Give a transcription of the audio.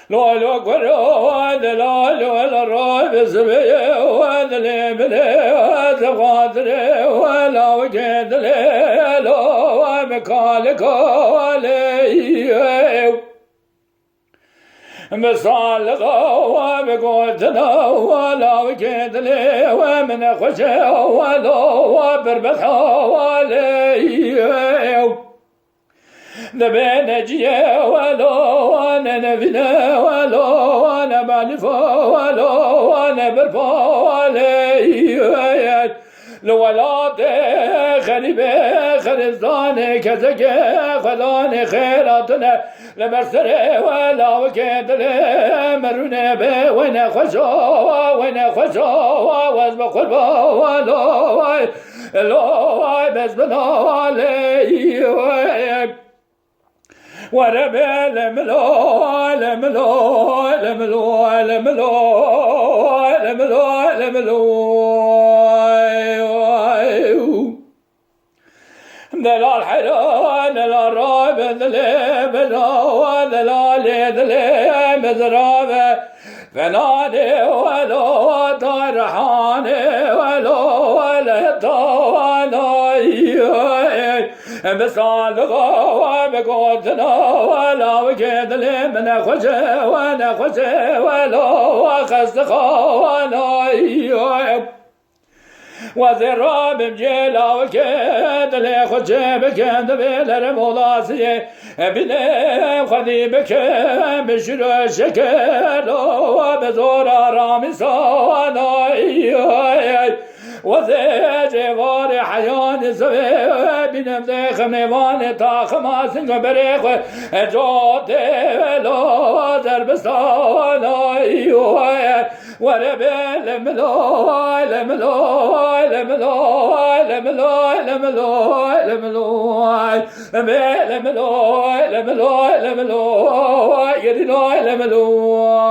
Lo guardo de la robe zebe o de le bele de gadre o la wgendle lo me kale kale مسال غوا بقولتنا ولا وكيدلي ومن خشى ولا وبربح ولي نبين جيه ولا انا نبنا ولا انا بالفا ولا انا برفا ولي لو لا خريبه خرزانه كزكه خلانه خيراتنا لمرسره ولا وكيدلي مرونه به وين خشوا وزب قربا ولا لا بس بنا لي وربي لملو دلال حيران الراب ذليب ذلي مزرابة فنادي ولو طرحاني ولو طواني بصالغا بقودنا ولا وكيدلي من خشي وانا خشي ولو خسخا وانا وزراب بجيلا وكيدلي خشي بكند بيلر مولاسي بلي خذي بك بشر شكر وبزور رامي صانا وزجوار حيان زوي بنمزي خمنيوان تاخما سنگ بريخ جوت لو دربستان وربل ملوي لملوي لملوي لملوي لملوي لملوي لملوي لملوي لملوي يدلوي لملوي